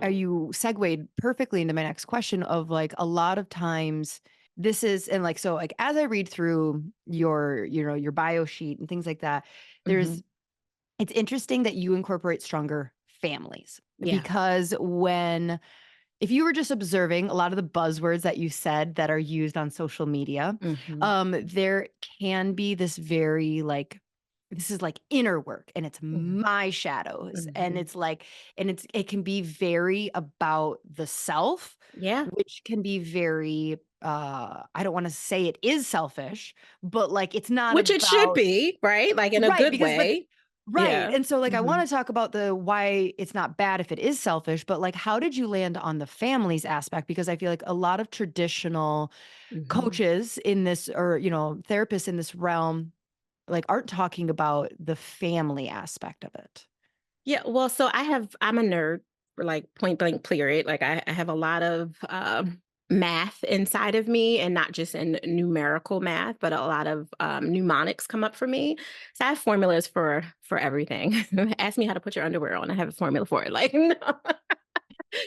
you segued perfectly into my next question of like a lot of times this is and like so like as I read through your your bio sheet and things like that, Hmm. there's it's interesting that you incorporate stronger families Yeah. because when if you were just observing a lot of the buzzwords that you said that are used on social media, Hmm. there can be this very like this is like inner work and it's my shadows and Hmm. it's like and it can be very about the self, Yeah. which can be very I don't want to say it is selfish, but like it's not Which it should about be, right? Like in a right good because but way. right, Yeah. and so, like, I Hmm. wanna talk about the why it's not bad if it is selfish, but, like, how did you land on the families aspect? Because I feel like a lot of traditional Hmm. coaches in this or, therapists in this realm, like, aren't talking about the family aspect of it. Yeah. Well, so I'm a nerd, like point blank period. Like I have a lot of math inside of me, and not just in numerical math, but a lot of mnemonics come up for me. So I have formulas for everything. Ask me how to put your underwear on. I have a formula for it. Like no.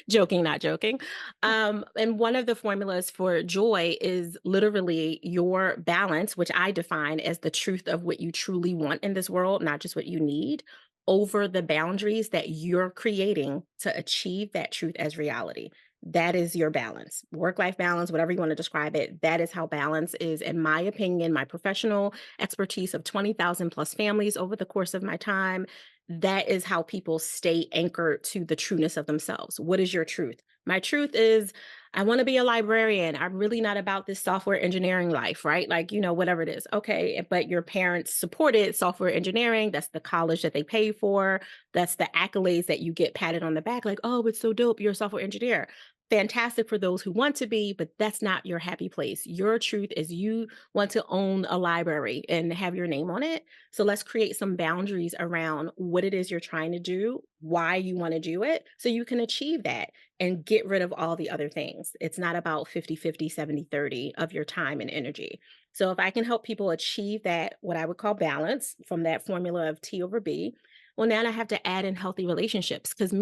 Joking, not joking. And one of the formulas for joy is literally your balance, which I define as the truth of what you truly want in this world, not just what you need, over the boundaries that you're creating to achieve that truth as reality. That is your balance, work life balance, whatever you want to describe it. That is how balance is, in my opinion, my professional expertise of 20,000 plus families over the course of my time. That is how people stay anchored to the trueness of themselves. What is your truth? My truth is I want to be a librarian. I'm really not about this software engineering life, right? Like, whatever it is. Okay. But your parents supported software engineering. That's the college that they pay for. That's the accolades that you get patted on the back, like, oh, it's so dope. You're a software engineer. Fantastic for those who want to be, but that's not your happy place. Your truth is you want to own a library and have your name on it. So let's create some boundaries around what it is you're trying to do, why you want to do it, so you can achieve that and get rid of all the other things. It's not about 50-50, 70-30 of your time and energy. So if I can help people achieve that, what I would call balance from that formula of T over B, well, now I have to add in healthy relationships because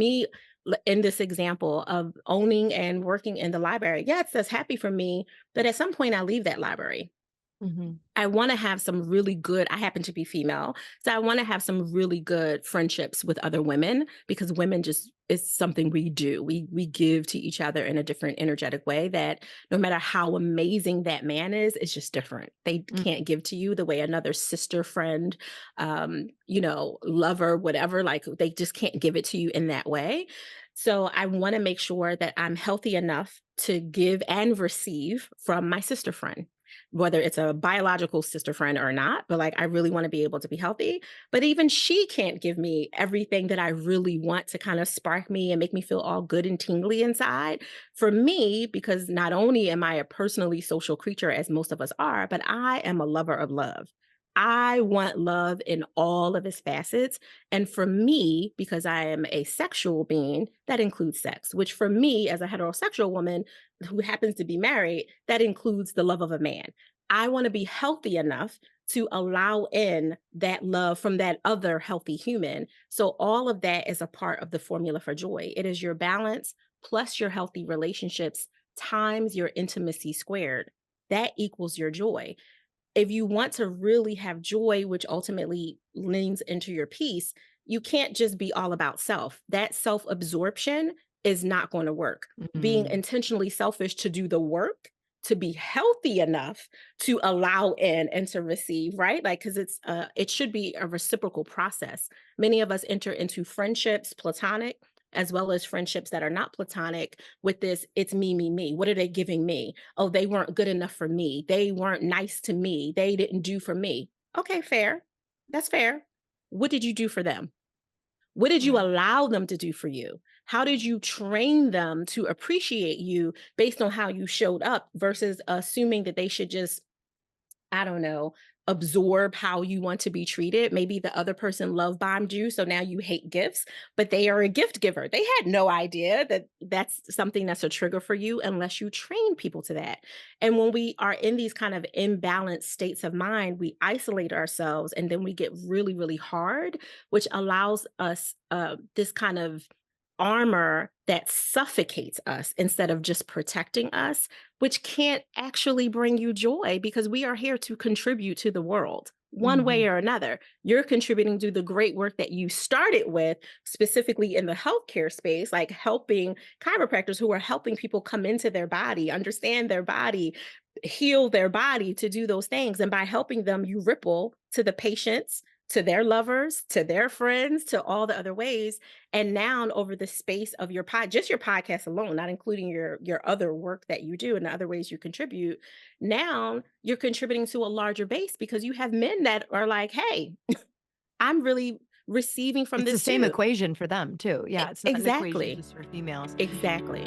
in this example of owning and working in the library, yes, that's happy for me. But at some point, I leave that library. Mhm. I wanna have some really good I happen to be female, so I wanna have some really good friendships with other women because women just it's something we do. We give to each other in a different energetic way that no matter how amazing that man is, it's just different. They Mm. can't give to you the way another sister, friend, lover, whatever, like, they just can't give it to you in that way. So I wanna make sure that I'm healthy enough to give and receive from my sister friend, whether it's a biological sister friend or not, but like I really want to be able to be healthy. But even she can't give me everything that I really want to kind of spark me and make me feel all good and tingly inside. For me, because not only am I a personally social creature, as most of us are, but I am a lover of love. I want love in all of its facets. And for me, because I am a sexual being, that includes sex, which for me, as a heterosexual woman who happens to be married, that includes the love of a man. I want to be healthy enough to allow in that love from that other healthy human. So, all of that is a part of the formula for joy. It is your balance plus your healthy relationships times your intimacy squared. That equals your joy. If you want to really have joy, which ultimately leans into your peace, you can't just be all about self. That self absorption is not going to work. Being Mhm. intentionally selfish to do the work, to be healthy enough to allow in and to receive, right? Like, because it should be a reciprocal process. Many of us enter into friendships, platonic, as well as friendships that are not platonic with this, it's me, me, me. What are they giving me? Oh, they weren't good enough for me. They weren't nice to me. They didn't do for me. Okay, fair. That's fair. What did you do for them? What did you Right. allow them to do for you? How did you train them to appreciate you based on how you showed up versus assuming that they should just, I don't know, absorb how you want to be treated? Maybe the other person love bombed you, so now you hate gifts, but they are a gift giver. They had no idea that that's something that's a trigger for you unless you train people to that. And when we are in these kind of imbalanced states of mind, we isolate ourselves and then we get really, really hard, which allows us this kind of armor that suffocates us instead of just protecting us, which can't actually bring you joy because we are here to contribute to the world one way Mhm. or another. You're contributing to the great work that you started with, specifically in the healthcare space, like helping chiropractors who are helping people come into their body, understand their body, heal their body to do those things. And by helping them, you ripple to the patients, to their lovers, to their friends, to all the other ways. And now over the space of your just your podcast alone, not including your other work that you do and the other ways you contribute, now you're contributing to a larger base because you have men that are like, hey, I'm really receiving from It's the this same too. equation for them too. Yeah, it's not an equation Exactly. just for females. Exactly.